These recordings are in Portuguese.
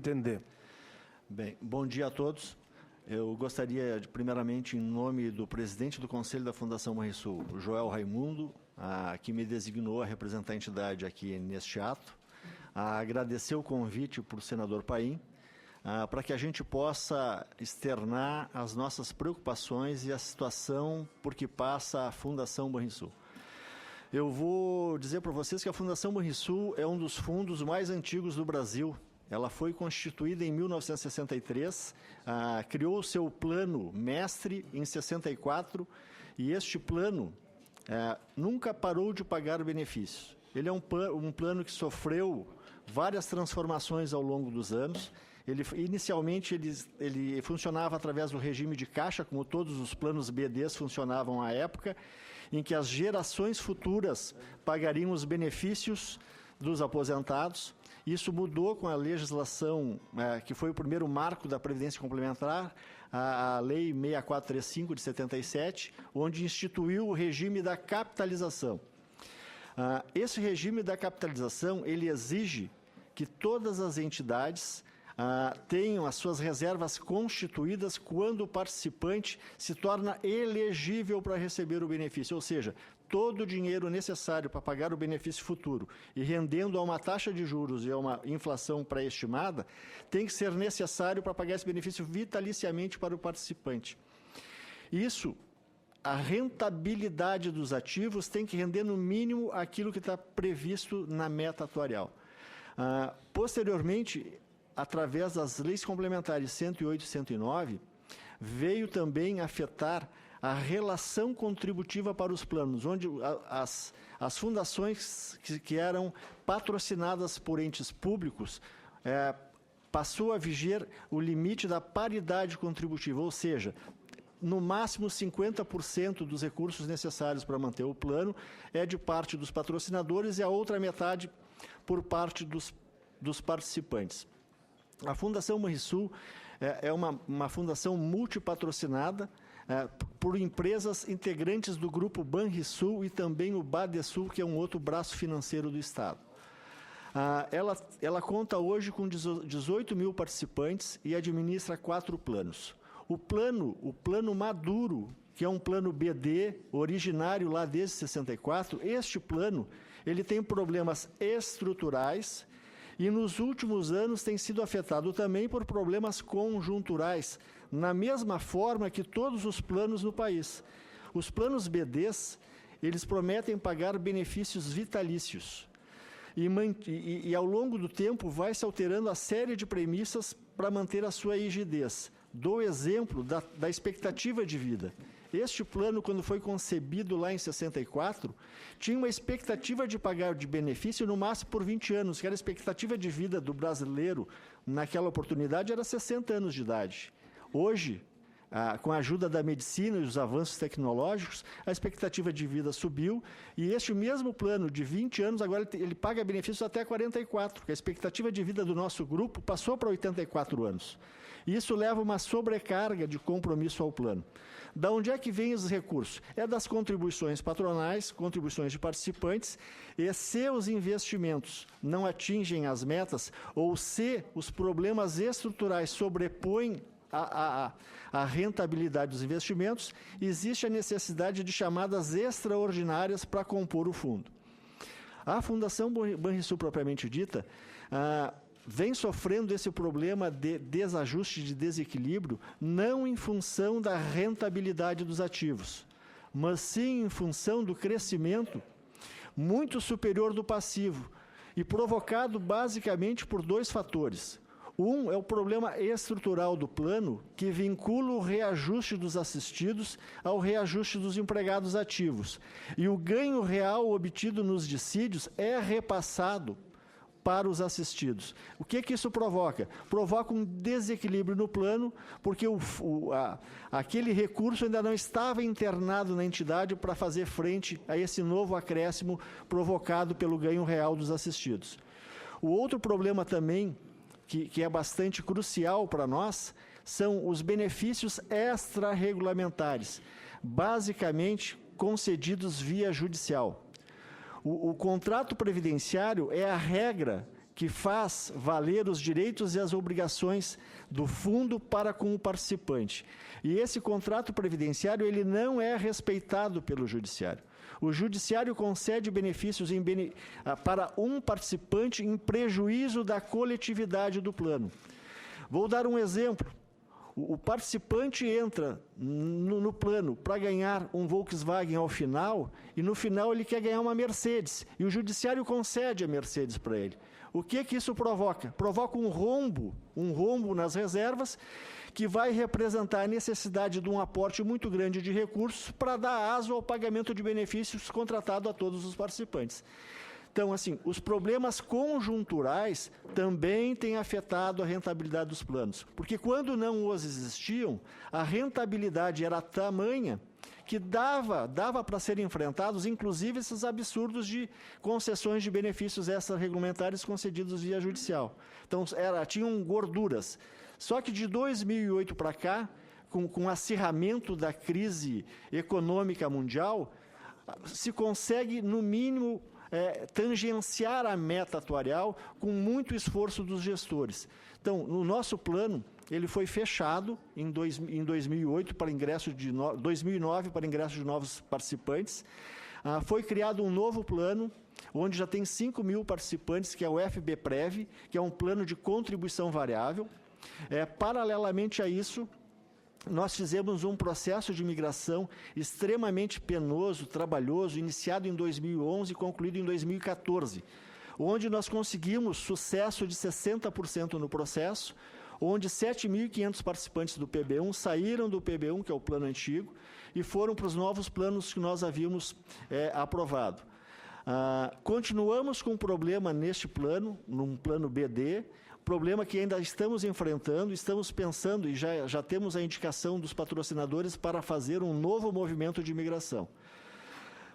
entender. Bem, bom dia a todos. Eu gostaria, primeiramente, em nome do presidente do Conselho da Fundação Banrisul, Joel Raimundo, que me designou a representar a entidade aqui neste ato, agradecer o convite para o senador Paim, para que a gente possa externar as nossas preocupações e a situação por que passa a Fundação Banrisul. Eu vou dizer para vocês que a Fundação Banrisul é um dos fundos mais antigos do Brasil. Ela foi constituída em 1963, criou o seu plano mestre em 64 e este plano nunca parou de pagar benefícios. Ele é um plano que sofreu várias transformações ao longo dos anos. Inicialmente, ele funcionava através do regime de caixa, como todos os planos BDs funcionavam à época, em que as gerações futuras pagariam os benefícios dos aposentados. Isso mudou com a legislação, que foi o primeiro marco da Previdência Complementar, a Lei 6435 de 77, onde instituiu o regime da capitalização. Esse regime da capitalização, ele exige que todas as entidades tenham as suas reservas constituídas quando o participante se torna elegível para receber o benefício, ou seja, todo o dinheiro necessário para pagar o benefício futuro e rendendo a uma taxa de juros e a uma inflação pré-estimada, tem que ser necessário para pagar esse benefício vitaliciamente para o participante. Isso, a rentabilidade dos ativos tem que render no mínimo aquilo que está previsto na meta atuarial. Posteriormente, através das leis complementares 108 e 109, veio também afetar a relação contributiva para os planos, onde as fundações que eram patrocinadas por entes públicos, passou a viger o limite da paridade contributiva, ou seja, no máximo 50% dos recursos necessários para manter o plano é de parte dos patrocinadores e a outra metade por parte dos participantes. A Fundação Banrisul é uma fundação multipatrocinada por empresas integrantes do grupo Banrisul e também o Badesul, que é um outro braço financeiro do Estado. Ela conta hoje com 18 mil participantes e administra 4 planos. O plano Maduro, que é um plano BD, originário lá desde 64, este plano ele tem problemas estruturais e nos últimos anos tem sido afetado também por problemas conjunturais, na mesma forma que todos os planos no país. Os planos BDs, eles prometem pagar benefícios vitalícios. E ao longo do tempo vai se alterando a série de premissas para manter a sua rigidez. Dou exemplo da expectativa de vida. Este plano, quando foi concebido lá em 64, tinha uma expectativa de pagar de benefício no máximo por 20 anos, que era a expectativa de vida do brasileiro, naquela oportunidade, era 60 anos de idade. Hoje, com a ajuda da medicina e os avanços tecnológicos, a expectativa de vida subiu e este mesmo plano de 20 anos, agora ele paga benefícios até 44, porque a expectativa de vida do nosso grupo passou para 84 anos. E isso leva uma sobrecarga de compromisso ao plano. Da onde é que vêm os recursos? É das contribuições patronais, contribuições de participantes, e se os investimentos não atingem as metas, ou se os problemas estruturais sobrepõem a rentabilidade dos investimentos, existe a necessidade de chamadas extraordinárias para compor o fundo. A Fundação Banrisul, propriamente dita, vem sofrendo esse problema de desajuste, de desequilíbrio, não em função da rentabilidade dos ativos, mas sim em função do crescimento muito superior do passivo e provocado basicamente por 2 fatores. Um é o problema estrutural do plano, que vincula o reajuste dos assistidos ao reajuste dos empregados ativos. E o ganho real obtido nos dissídios é repassado para os assistidos. O que isso provoca? Provoca um desequilíbrio no plano, porque aquele recurso ainda não estava internado na entidade para fazer frente a esse novo acréscimo provocado pelo ganho real dos assistidos. O outro problema também, que é bastante crucial para nós, são os benefícios extra-regulamentares, basicamente concedidos via judicial. O contrato previdenciário é a regra que faz valer os direitos e as obrigações do fundo para com o participante. E esse contrato previdenciário ele não é respeitado pelo Judiciário. O Judiciário concede benefícios para um participante em prejuízo da coletividade do plano. Vou dar um exemplo. O participante entra no plano para ganhar um Volkswagen ao final, e no final ele quer ganhar uma Mercedes, e o Judiciário concede a Mercedes para ele. O que isso provoca? Provoca um rombo nas reservas, que vai representar a necessidade de um aporte muito grande de recursos para dar aso ao pagamento de benefícios contratado a todos os participantes. Então, assim, os problemas conjunturais também têm afetado a rentabilidade dos planos, porque quando não os existiam, a rentabilidade era tamanha que dava para serem enfrentados, inclusive, esses absurdos de concessões de benefícios extra-regulamentares concedidos via judicial. Então, tinham gorduras. Só que de 2008 para cá, com o acirramento da crise econômica mundial, se consegue, no mínimo, tangenciar a meta atuarial com muito esforço dos gestores. Então, no nosso plano, ele foi fechado em 2008 para ingresso de 2009 para ingresso de novos participantes. Foi criado um novo plano, onde já tem 5.000 participantes, que é o FBPrev, que é um plano de contribuição variável. Paralelamente a isso, nós fizemos um processo de migração extremamente penoso, trabalhoso, iniciado em 2011 e concluído em 2014, onde nós conseguimos sucesso de 60% no processo, onde 7.500 participantes do PB1 saíram do PB1, que é o plano antigo, e foram para os novos planos que nós havíamos aprovado. Continuamos com um problema neste plano, num plano BD, problema que ainda estamos enfrentando, estamos pensando e já temos a indicação dos patrocinadores para fazer um novo movimento de migração.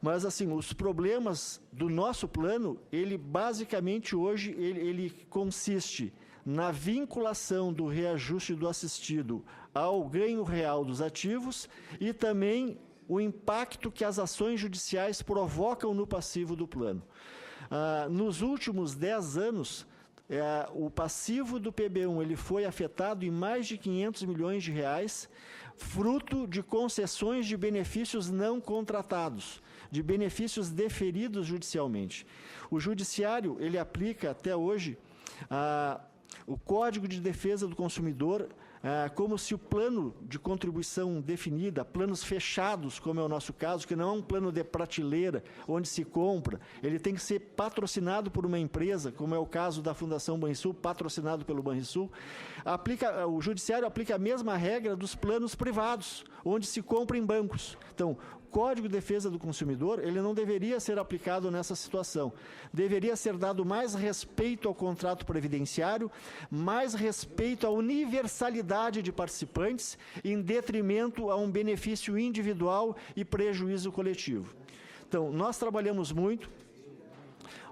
Mas, assim, os problemas do nosso plano, ele basicamente hoje, ele consiste na vinculação do reajuste do assistido ao ganho real dos ativos e também o impacto que as ações judiciais provocam no passivo do plano. Nos últimos 10 anos, o passivo do PB1 ele foi afetado em mais de 500 milhões de reais, fruto de concessões de benefícios não contratados, de benefícios deferidos judicialmente. O Judiciário ele aplica até hoje o Código de Defesa do Consumidor como se o plano de contribuição definida, planos fechados, como é o nosso caso, que não é um plano de prateleira, onde se compra, ele tem que ser patrocinado por uma empresa, como é o caso da Fundação Banrisul, patrocinado pelo Banrisul. O Judiciário aplica a mesma regra dos planos privados, onde se compra em bancos. Então, o Código de Defesa do Consumidor, ele não deveria ser aplicado nessa situação. Deveria ser dado mais respeito ao contrato previdenciário, mais respeito à universalidade de participantes, em detrimento a um benefício individual e prejuízo coletivo. Então, nós trabalhamos muito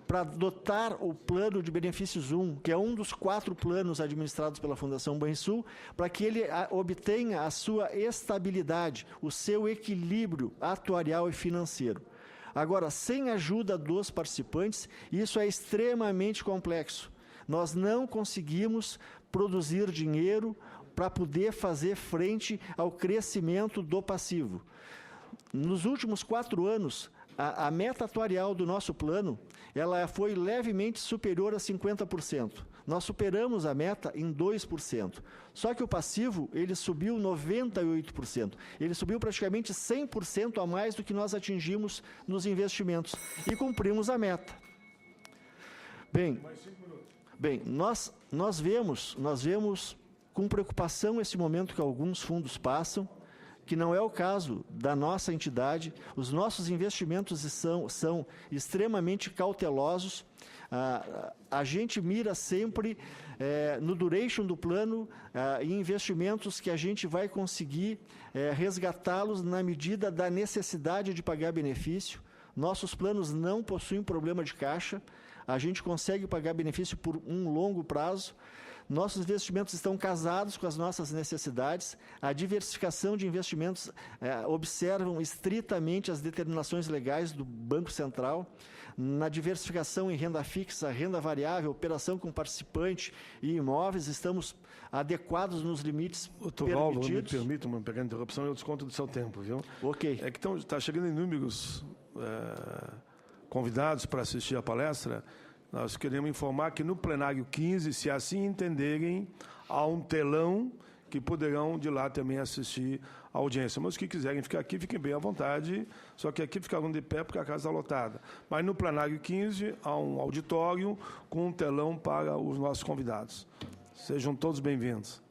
para adotar o plano de benefícios 1, que é um dos 4 planos administrados pela Fundação Banrisul, para que ele obtenha a sua estabilidade, o seu equilíbrio atuarial e financeiro. Agora, sem a ajuda dos participantes, isso é extremamente complexo. Nós não conseguimos produzir dinheiro para poder fazer frente ao crescimento do passivo. Nos últimos 4 anos, a meta atuarial do nosso plano, ela foi levemente superior a 50%. Nós superamos a meta em 2%. Só que o passivo, ele subiu 98%. Ele subiu praticamente 100% a mais do que nós atingimos nos investimentos. E cumprimos a meta. Bem, nós vemos com preocupação esse momento que alguns fundos passam, que não é o caso da nossa entidade. Os nossos investimentos são extremamente cautelosos. A gente mira sempre no duration do plano em investimentos que a gente vai conseguir resgatá-los na medida da necessidade de pagar benefício. Nossos planos não possuem problema de caixa. A gente consegue pagar benefício por um longo prazo. Nossos investimentos estão casados com as nossas necessidades. A diversificação de investimentos observam estritamente as determinações legais do Banco Central. Na diversificação em renda fixa, renda variável, operação com participante e imóveis, estamos adequados nos limites permitidos. Paulo, me permita uma pequena interrupção, eu desconto do seu tempo, viu? Ok. É que está chegando inúmeros convidados para assistir a palestra. Nós queremos informar que no plenário 15, se assim entenderem, há um telão que poderão de lá também assistir a audiência. Mas os que quiserem ficar aqui, fiquem bem à vontade, só que aqui ficarão de pé porque a casa está lotada. Mas no plenário 15, há um auditório com um telão para os nossos convidados. Sejam todos bem-vindos.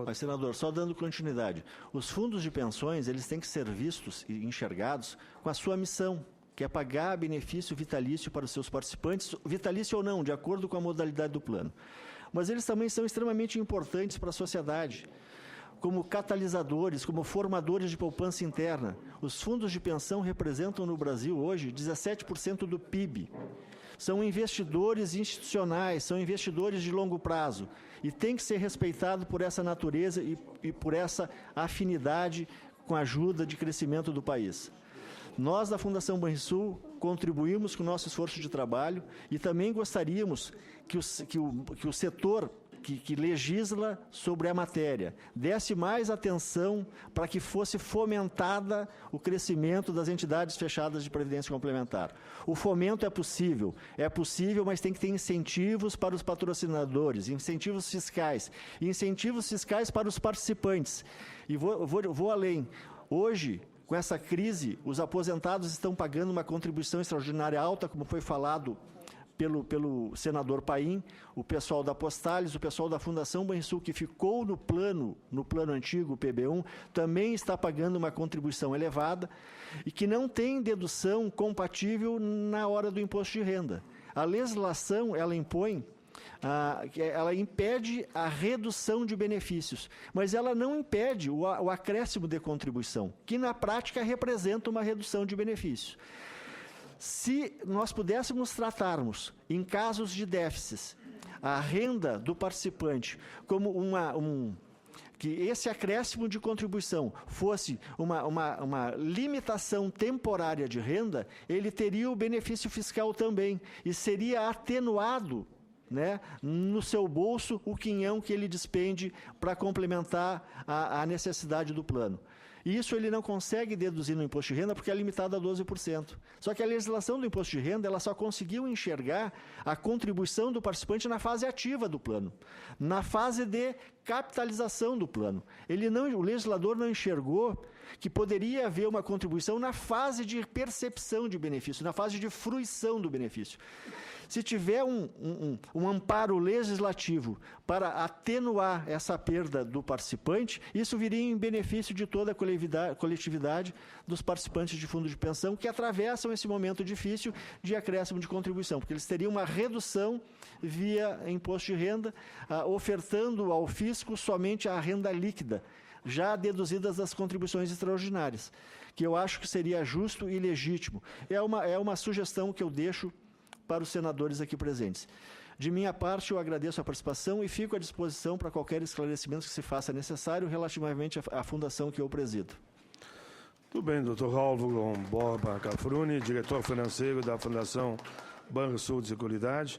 Mas, senador, só dando continuidade, os fundos de pensões, eles têm que ser vistos e enxergados com a sua missão, que é pagar benefício vitalício para os seus participantes, vitalício ou não, de acordo com a modalidade do plano. Mas eles também são extremamente importantes para a sociedade, como catalisadores, como formadores de poupança interna. Os fundos de pensão representam no Brasil hoje 17% do PIB. São investidores institucionais, são investidores de longo prazo e tem que ser respeitado por essa natureza e por essa afinidade com a ajuda de crescimento do país. Nós, da Fundação Banrisul, contribuímos com o nosso esforço de trabalho e também gostaríamos que o setor que legisla sobre a matéria desse mais atenção para que fosse fomentada o crescimento das entidades fechadas de previdência complementar. O fomento é possível, mas tem que ter incentivos para os patrocinadores, incentivos fiscais para os participantes. E vou além. Hoje, com essa crise, os aposentados estão pagando uma contribuição extraordinária alta, como foi falado pelo senador Paim, o pessoal da Postales, o pessoal da Fundação Banrisul, que ficou no plano antigo, o PB1, também está pagando uma contribuição elevada e que não tem dedução compatível na hora do imposto de renda. A legislação, ela impede a redução de benefícios, mas ela não impede o acréscimo de contribuição, que na prática representa uma redução de benefícios. Se nós pudéssemos tratarmos, em casos de déficits, a renda do participante como que esse acréscimo de contribuição fosse uma limitação temporária de renda, ele teria o benefício fiscal também e seria atenuado, né, no seu bolso o quinhão que ele despende para complementar a necessidade do plano. E isso ele não consegue deduzir no imposto de renda porque é limitado a 12%. Só que a legislação do imposto de renda ela só conseguiu enxergar a contribuição do participante na fase ativa do plano, na fase de capitalização do plano. O legislador não enxergou que poderia haver uma contribuição na fase de percepção de benefício, na fase de fruição do benefício. Se tiver um amparo legislativo para atenuar essa perda do participante, isso viria em benefício de toda a coletividade dos participantes de fundo de pensão que atravessam esse momento difícil de acréscimo de contribuição, porque eles teriam uma redução via imposto de renda, ofertando ao fisco somente a renda líquida, já deduzidas das contribuições extraordinárias, que eu acho que seria justo e legítimo. É uma sugestão que eu deixo para os senadores aqui presentes. De minha parte, eu agradeço a participação e fico à disposição para qualquer esclarecimento que se faça necessário relativamente à fundação que eu presido. Tudo bem, doutor Raul Borba Cafruni, diretor financeiro da Fundação Banrisul de Seguridade.